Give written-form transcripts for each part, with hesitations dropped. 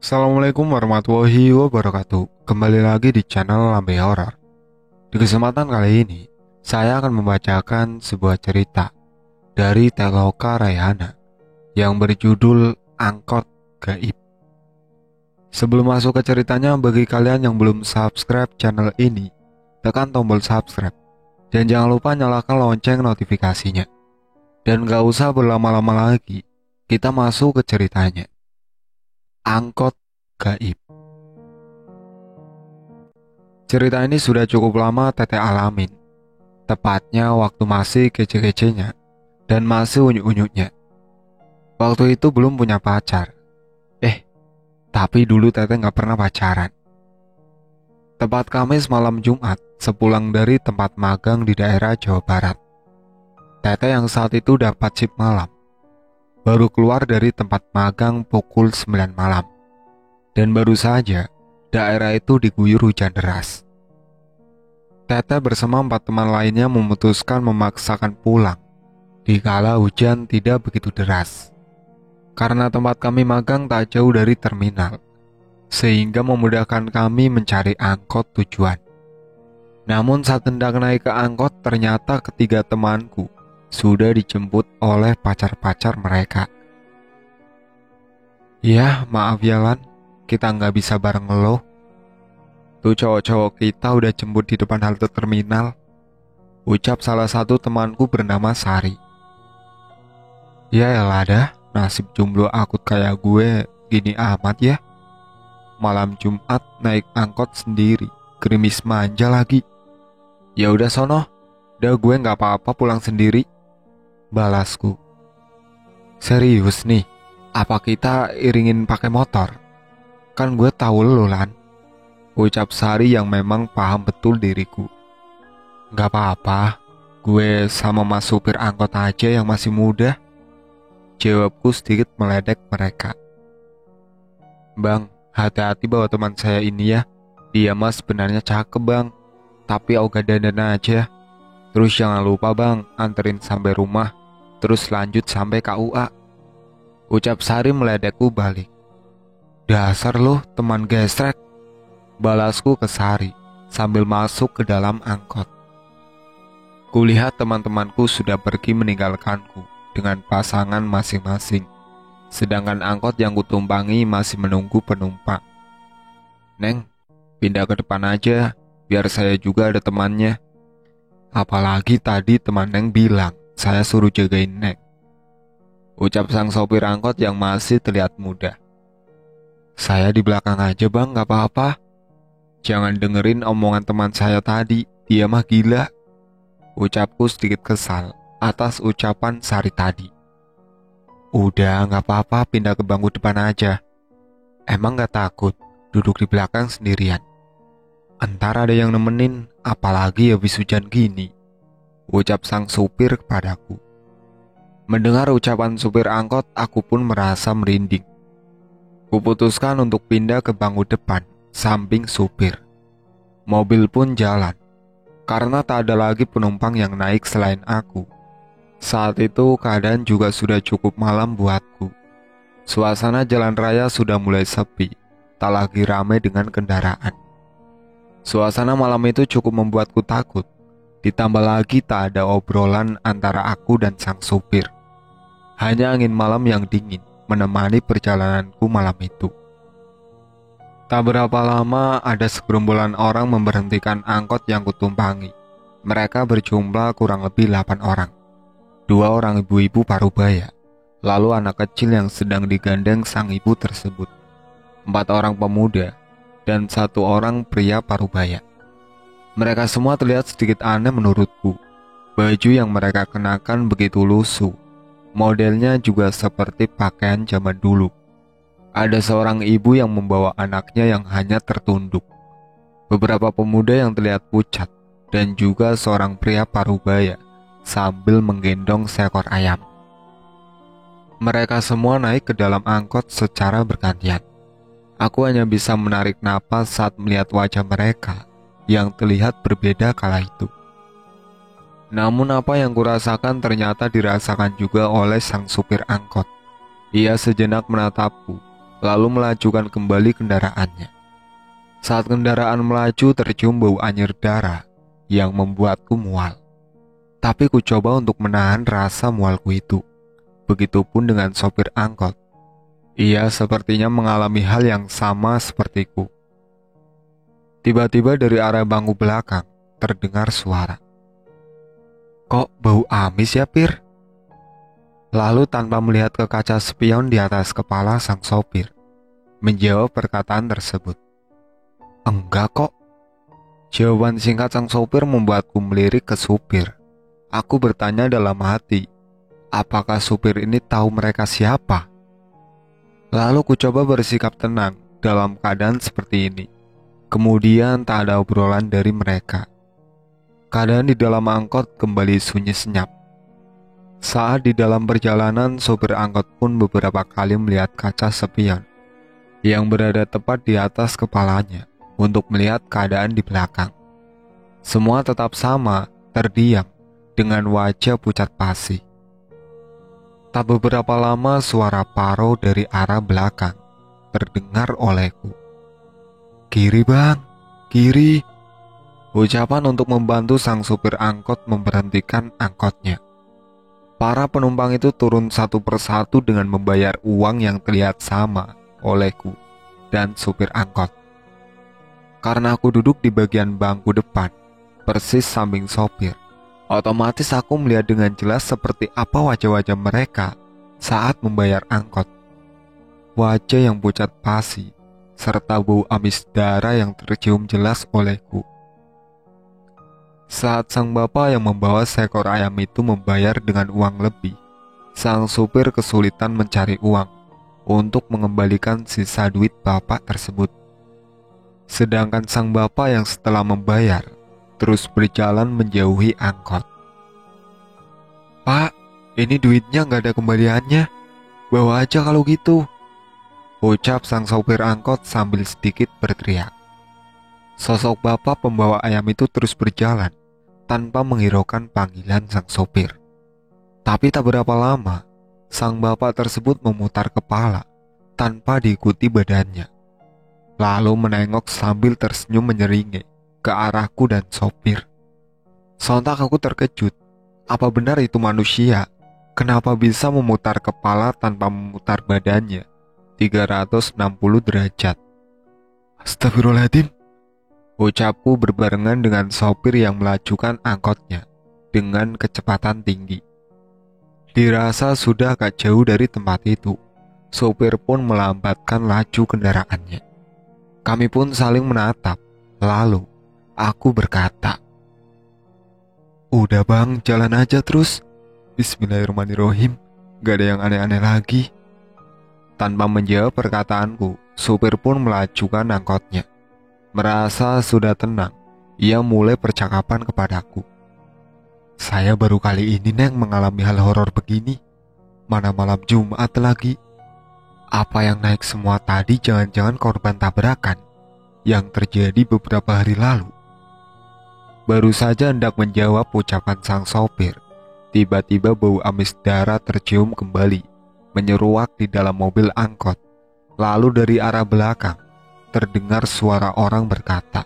Assalamualaikum warahmatullahi wabarakatuh. Kembali lagi di channel Lambe Horor. Di kesempatan kali ini, saya akan membacakan sebuah cerita dari Teloka Raihana yang berjudul Angkot Gaib. Sebelum masuk ke ceritanya, bagi kalian yang belum subscribe channel ini, tekan tombol subscribe dan jangan lupa nyalakan lonceng notifikasinya. Dan gak usah berlama-lama lagi, kita masuk ke ceritanya. Angkot Gaib. Cerita ini sudah cukup lama Teteh alamin. Tepatnya waktu masih kece-kecenya dan masih unyu-unyunya. Waktu itu belum punya pacar. Tapi dulu Teteh gak pernah pacaran. Tepat Kamis malam Jumat, sepulang dari tempat magang di daerah Jawa Barat. Teteh yang saat itu dapat shift malam, baru keluar dari tempat magang pukul 9 malam. Dan baru saja daerah itu diguyur hujan deras. Teteh bersama 4 teman lainnya memutuskan memaksakan pulang dikala hujan tidak begitu deras. Karena tempat kami magang tak jauh dari terminal, sehingga memudahkan kami mencari angkot tujuan. Namun saat hendak naik ke angkot, ternyata ketiga temanku sudah dijemput oleh pacar-pacar mereka. Ya, maaf ya Lan, kita nggak bisa bareng lo. Tuh cowok-cowok kita udah jemput di depan halte terminal, ucap salah satu temanku bernama Sari. Ya elah dah, nasib jomblo akut kayak gue gini amat ya. Malam Jumat naik angkot sendiri, gerimis manja lagi. Ya udah sono, dah gue nggak apa-apa pulang sendiri, balasku. Serius nih, apa kita iringin pakai motor? Kan gue tahu lo Lan, ucap Sari yang memang paham betul diriku. Gak apa-apa, gue sama mas supir angkot aja yang masih muda, jawabku sedikit meledek mereka. Bang, hati-hati bawa teman saya ini ya. Dia mas sebenarnya cakep bang, tapi ogah dandan aja. Terus jangan lupa bang, anterin sampai rumah, terus lanjut sampai KUA, ucap Sari meledekku balik. Dasar lo teman gesrek, balasku ke Sari sambil masuk ke dalam angkot. Kulihat teman-temanku sudah pergi meninggalkanku dengan pasangan masing-masing, sedangkan angkot yang kutumpangi masih menunggu penumpang. Neng, pindah ke depan aja, biar saya juga ada temannya. Apalagi tadi teman Neng bilang saya suruh jagain Neng, ucap sang sopir angkot yang masih terlihat muda. Saya di belakang aja bang, gak apa-apa. Jangan dengerin omongan teman saya tadi, dia mah gila, ucapku sedikit kesal atas ucapan Sari tadi. Udah gak apa-apa, pindah ke bangku depan aja. Emang gak takut duduk di belakang sendirian? Entar ada yang nemenin, apalagi habis hujan gini, ucap sang supir kepadaku. Mendengar ucapan supir angkot, aku pun merasa merinding. Kuputuskan untuk pindah ke bangku depan, samping supir. Mobil pun jalan, karena tak ada lagi penumpang yang naik selain aku. Saat itu keadaan juga sudah cukup malam buatku. Suasana jalan raya sudah mulai sepi, tak lagi ramai dengan kendaraan. Suasana malam itu cukup membuatku takut. Ditambah lagi tak ada obrolan antara aku dan sang supir. Hanya angin malam yang dingin menemani perjalananku malam itu. Tak berapa lama ada segerombolan orang memberhentikan angkot yang kutumpangi. Mereka berjumlah kurang lebih 8 orang. 2 orang ibu-ibu parubaya, lalu anak kecil yang sedang digandeng sang ibu tersebut. 4 orang pemuda dan 1 orang pria parubaya. Mereka semua terlihat sedikit aneh menurutku. Baju yang mereka kenakan begitu lusuh. Modelnya juga seperti pakaian zaman dulu. Ada seorang ibu yang membawa anaknya yang hanya tertunduk. Beberapa pemuda yang terlihat pucat dan juga seorang pria parubaya sambil menggendong seekor ayam. Mereka semua naik ke dalam angkot secara bergantian. Aku hanya bisa menarik napas saat melihat wajah mereka yang terlihat berbeda kala itu. Namun apa yang kurasakan ternyata dirasakan juga oleh sang supir angkot. Ia sejenak menatapku, lalu melajukan kembali kendaraannya. Saat kendaraan melaju tercium bau anyir darah yang membuatku mual. Tapi ku coba untuk menahan rasa mualku itu. Begitupun dengan sopir angkot. Ia sepertinya mengalami hal yang sama sepertiku. Tiba-tiba dari arah bangku belakang terdengar suara. "Kok bau amis ya, Pir?" Lalu tanpa melihat ke kaca spion di atas kepala sang sopir, menjawab perkataan tersebut. "Enggak kok." Jawaban singkat sang sopir membuatku melirik ke supir. Aku bertanya dalam hati, apakah supir ini tahu mereka siapa? Lalu ku coba bersikap tenang dalam keadaan seperti ini. Kemudian tak ada obrolan dari mereka. Keadaan di dalam angkot kembali sunyi senyap. Saat di dalam perjalanan, sopir angkot pun beberapa kali melihat kaca spion yang berada tepat di atas kepalanya untuk melihat keadaan di belakang. Semua tetap sama, terdiam, dengan wajah pucat pasi. Tak beberapa lama suara Paro dari arah belakang terdengar olehku. "Kiri bang, kiri." Ucapan untuk membantu sang supir angkot memberhentikan angkotnya. Para penumpang itu turun satu persatu dengan membayar uang yang terlihat sama olehku dan supir angkot. Karena aku duduk di bagian bangku depan, persis samping sopir, otomatis aku melihat dengan jelas seperti apa wajah-wajah mereka saat membayar angkot. Wajah yang pucat pasi, serta bau amis darah yang tercium jelas olehku. Saat sang bapak yang membawa seekor ayam itu membayar dengan uang lebih, sang supir kesulitan mencari uang untuk mengembalikan sisa duit bapak tersebut. Sedangkan sang bapak yang setelah membayar terus berjalan menjauhi angkot. "Pak, ini duitnya nggak ada kembaliannya. Bawa aja kalau gitu," ucap sang sopir angkot sambil sedikit berteriak. Sosok bapak pembawa ayam itu terus berjalan tanpa menghiraukan panggilan sang sopir. Tapi tak berapa lama, sang bapak tersebut memutar kepala tanpa diikuti badannya, lalu menengok sambil tersenyum menyeringai ke arahku dan sopir. Sontak aku terkejut. Apa benar itu manusia? Kenapa bisa memutar kepala tanpa memutar badannya 360 derajat? "Astagfirullahaladzim," ucapku berbarengan dengan sopir yang melajukan angkotnya dengan kecepatan tinggi. Dirasa sudah agak jauh dari tempat itu, sopir pun melambatkan laju kendaraannya. Kami pun saling menatap. Lalu aku berkata, "Udah bang, jalan aja terus. Bismillahirrahmanirrahim. Gak ada yang aneh-aneh lagi." Tanpa menjawab perkataanku, supir pun melajukan angkotnya. Merasa sudah tenang, ia mulai percakapan kepadaku. "Saya baru kali ini Neng mengalami hal horor begini. Mana malam Jumat lagi. Apa yang naik semua tadi jangan-jangan korban tabrakan yang terjadi beberapa hari lalu?" Baru saja hendak menjawab ucapan sang sopir, tiba-tiba bau amis darah tercium kembali, menyeruak di dalam mobil angkot. Lalu dari arah belakang, terdengar suara orang berkata,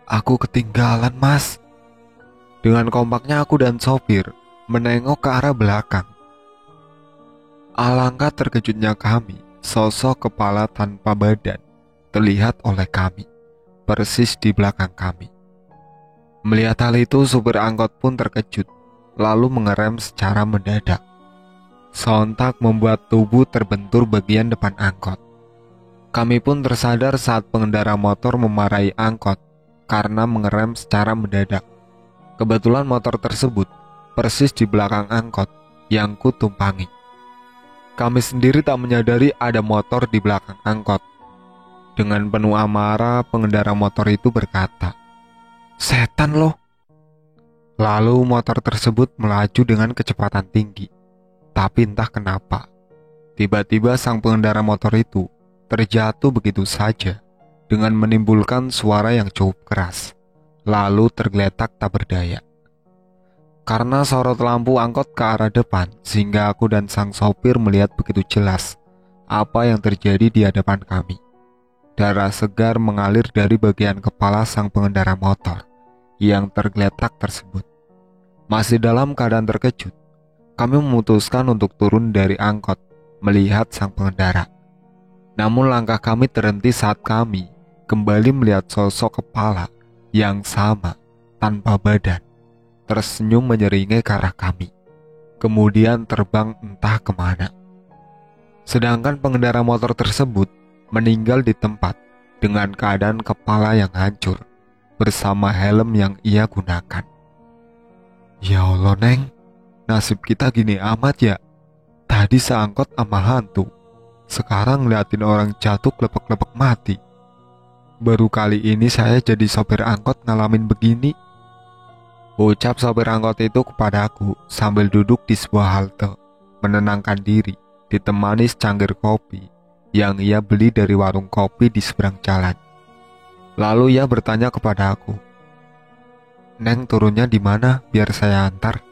"Aku ketinggalan mas." Dengan kompaknya aku dan sopir menengok ke arah belakang. Alangkah terkejutnya kami, sosok kepala tanpa badan terlihat oleh kami, persis di belakang kami. Melihat hal itu, supir angkot pun terkejut, lalu mengerem secara mendadak. Sontak membuat tubuh terbentur bagian depan angkot. Kami pun tersadar saat pengendara motor memarahi angkot karena mengerem secara mendadak. Kebetulan motor tersebut persis di belakang angkot yang kutumpangi. Kami sendiri tak menyadari ada motor di belakang angkot. Dengan penuh amarah, pengendara motor itu berkata, "Setan loh." Lalu motor tersebut melaju dengan kecepatan tinggi. Tapi entah kenapa, tiba-tiba sang pengendara motor itu terjatuh begitu saja dengan menimbulkan suara yang cukup keras, lalu tergeletak tak berdaya. Karena sorot lampu angkot ke arah depan, sehingga aku dan sang sopir melihat begitu jelas apa yang terjadi di hadapan kami. Darah segar mengalir dari bagian kepala sang pengendara motor yang tergeletak tersebut. Masih dalam keadaan terkejut, kami memutuskan untuk turun dari angkot melihat sang pengendara. Namun langkah kami terhenti saat kami kembali melihat sosok kepala yang sama tanpa badan tersenyum menyeringai ke arah kami, kemudian terbang entah kemana. Sedangkan pengendara motor tersebut meninggal di tempat dengan keadaan kepala yang hancur bersama helm yang ia gunakan. Ya Allah Neng, nasib kita gini amat ya. Tadi seangkot sama hantu, sekarang ngeliatin orang jatuh klepek-klepek mati. Baru kali ini saya jadi sopir angkot ngalamin begini, ucap sopir angkot itu kepadaku sambil duduk di sebuah halte, menenangkan diri, ditemani secangkir kopi yang ia beli dari warung kopi di seberang jalan. Lalu ia bertanya kepada aku, Neng turunnya di mana biar saya antar?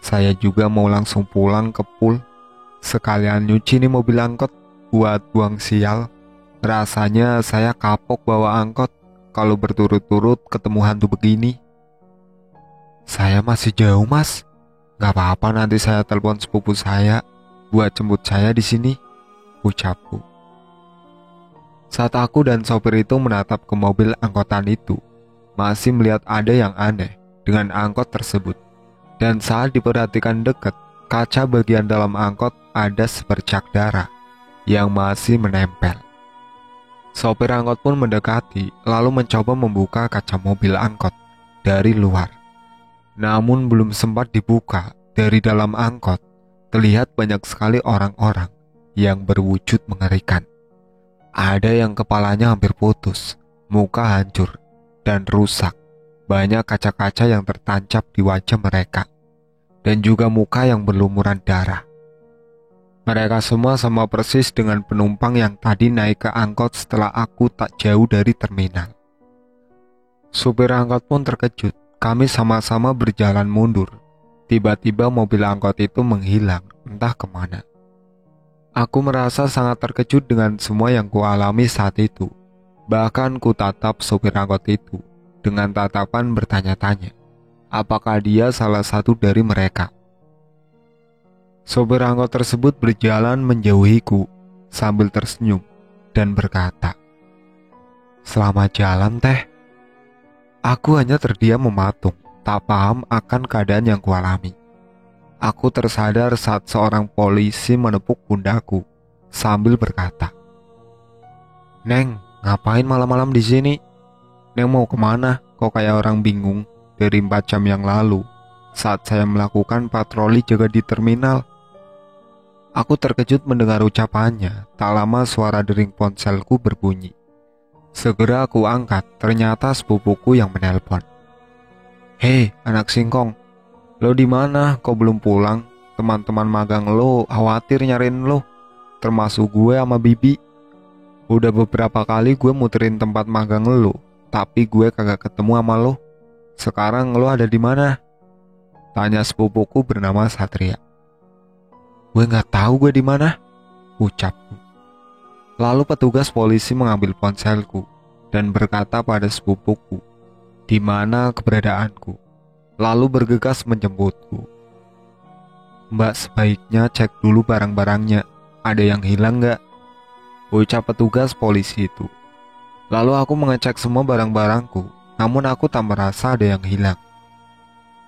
Saya juga mau langsung pulang ke pool. Sekalian nyuci nih mobil angkot buat buang sial. Rasanya saya kapok bawa angkot kalau berturut-turut ketemu hantu begini. Saya masih jauh mas. Gak apa-apa, nanti saya telepon sepupu saya buat jemput saya di sini, ucapku. Saat aku dan sopir itu menatap ke mobil angkotan itu, masih melihat ada yang aneh dengan angkot tersebut. Dan saat diperhatikan dekat, kaca bagian dalam angkot ada sepercak darah yang masih menempel. Sopir angkot pun mendekati lalu mencoba membuka kaca mobil angkot dari luar. Namun belum sempat dibuka, dari dalam angkot terlihat banyak sekali orang-orang yang berwujud mengerikan. Ada yang kepalanya hampir putus, muka hancur dan rusak. Banyak kaca-kaca yang tertancap di wajah mereka, dan juga muka yang berlumuran darah. Mereka semua sama persis dengan penumpang yang tadi naik ke angkot setelah aku tak jauh dari terminal. Supir angkot pun terkejut. Kami sama-sama berjalan mundur. Tiba-tiba mobil angkot itu menghilang, entah kemana. Aku merasa sangat terkejut dengan semua yang kualami saat itu. Bahkan ku tatap supir angkot itu dengan tatapan bertanya-tanya, apakah dia salah satu dari mereka. Sopir angkot tersebut berjalan menjauhiku sambil tersenyum dan berkata, "Selamat jalan teh." Aku hanya terdiam mematung, tak paham akan keadaan yang kualami. Aku tersadar saat seorang polisi menepuk pundakku sambil berkata, "Neng, ngapain malam-malam di sini? Neng mau kemana? Kok kayak orang bingung dari 4 jam yang lalu saat saya melakukan patroli jaga di terminal." Aku terkejut mendengar ucapannya. Tak lama suara dering ponselku berbunyi. Segera aku angkat, ternyata sepupuku yang menelpon. "Hei, anak singkong, lo di mana? Kok belum pulang? Teman-teman magang lo khawatir nyariin lo, termasuk gue sama Bibi. Udah beberapa kali gue muterin tempat magang lo, tapi gue kagak ketemu sama lo. Sekarang lo ada di mana?" tanya sepupuku bernama Satria. "Gue nggak tahu gue di mana," ucapku. Lalu petugas polisi mengambil ponselku dan berkata pada sepupuku di mana keberadaanku, lalu bergegas menjemputku. "Mbak, sebaiknya cek dulu barang-barangnya, ada yang hilang nggak?" ucap petugas polisi itu. Lalu aku mengecek semua barang-barangku, namun aku tak merasa ada yang hilang.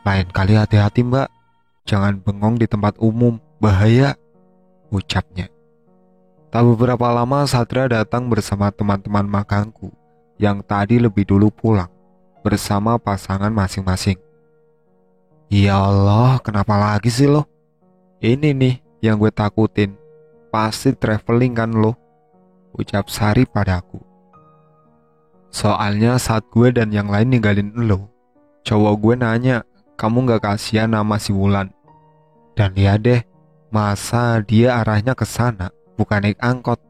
"Lain kali hati-hati mbak, jangan bengong di tempat umum, bahaya," ucapnya. Tak beberapa lama Satria datang bersama teman-teman magangku yang tadi lebih dulu pulang bersama pasangan masing-masing. "Ya Allah, kenapa lagi sih lo? Ini nih yang gue takutin. Pasti traveling kan lo?" ucap Sari padaku. "Soalnya saat gue dan yang lain ninggalin lo, cowok gue nanya, kamu gak kasihan sama si Wulan? Dan ya deh, masa dia arahnya ke sana, bukan naik angkot,"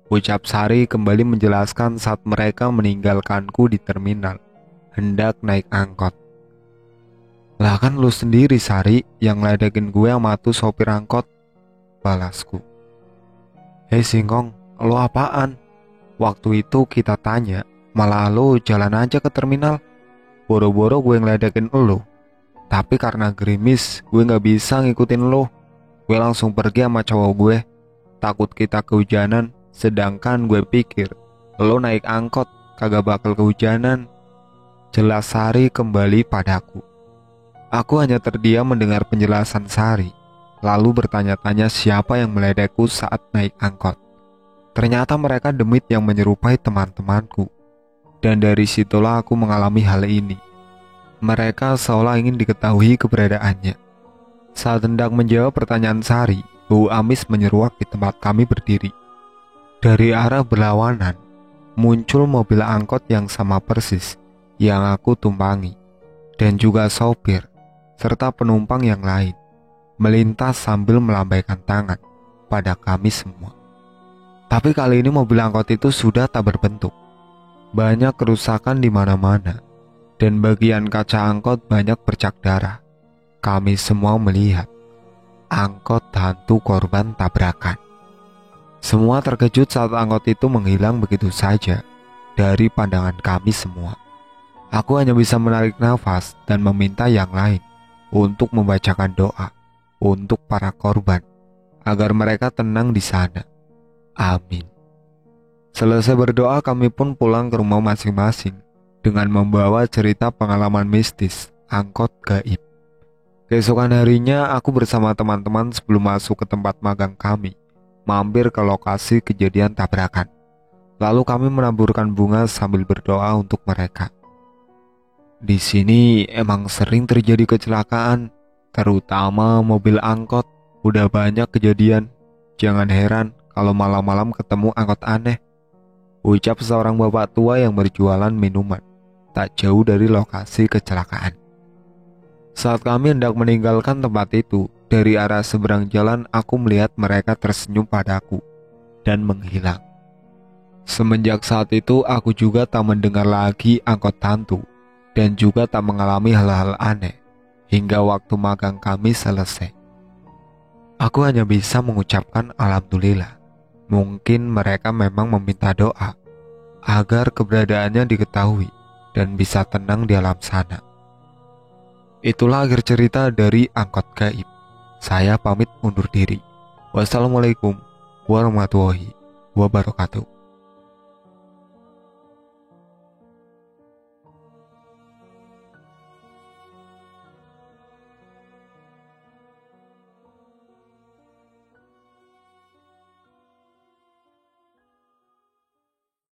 ucap Sari kembali menjelaskan saat mereka meninggalkanku di terminal, hendak naik angkot. "Lah kan lu sendiri Sari yang ledekin gue sama tuh sopir angkot," balasku. Hei Singkong, lo apaan? Waktu itu kita tanya, malah lo jalan aja ke terminal. Boro-boro gue ngeledekin lo. Tapi karena gerimis, gue gak bisa ngikutin lo. Gue langsung pergi sama cowok gue. Takut kita kehujanan, sedangkan gue pikir lo naik angkot, kagak bakal kehujanan. Jelas Sari kembali padaku. Aku hanya terdiam mendengar penjelasan Sari, lalu bertanya-tanya siapa yang meledekku saat naik angkot. Ternyata mereka demit yang menyerupai teman-temanku. Dan dari situlah aku mengalami hal ini. Mereka seolah ingin diketahui keberadaannya. Saat hendak menjawab pertanyaan Sari, bau amis menyeruak di tempat kami berdiri. Dari arah berlawanan, muncul mobil angkot yang sama persis yang aku tumpangi, dan juga sopir serta penumpang yang lain melintas sambil melambaikan tangan pada kami semua. Tapi kali ini mobil angkot itu sudah tak berbentuk. Banyak kerusakan di mana-mana, dan bagian kaca angkot banyak bercak darah. Kami semua melihat angkot hantu korban tabrakan. Semua terkejut saat angkot itu menghilang begitu saja dari pandangan kami semua. Aku hanya bisa menarik nafas dan meminta yang lain untuk membacakan doa untuk para korban agar mereka tenang di sana. Amin. Selesai berdoa, kami pun pulang ke rumah masing-masing dengan membawa cerita pengalaman mistis angkot gaib. Keesokan harinya, aku bersama teman-teman sebelum masuk ke tempat magang kami mampir ke lokasi kejadian tabrakan. Lalu kami menaburkan bunga sambil berdoa untuk mereka. Di sini emang sering terjadi kecelakaan, terutama mobil angkot. Udah banyak kejadian. Jangan heran kalau malam-malam ketemu angkot aneh, ucap seorang bapak tua yang berjualan minuman tak jauh dari lokasi kecelakaan. Saat kami hendak meninggalkan tempat itu, dari arah seberang jalan aku melihat mereka tersenyum padaku dan menghilang. Semenjak saat itu aku juga tak mendengar lagi angkot hantu dan juga tak mengalami hal-hal aneh hingga waktu magang kami selesai. Aku hanya bisa mengucapkan alhamdulillah. Mungkin mereka memang meminta doa agar keberadaannya diketahui dan bisa tenang di alam sana. Itulah akhir cerita dari angkot gaib. Saya pamit undur diri. Wassalamualaikum warahmatullahi wabarakatuh.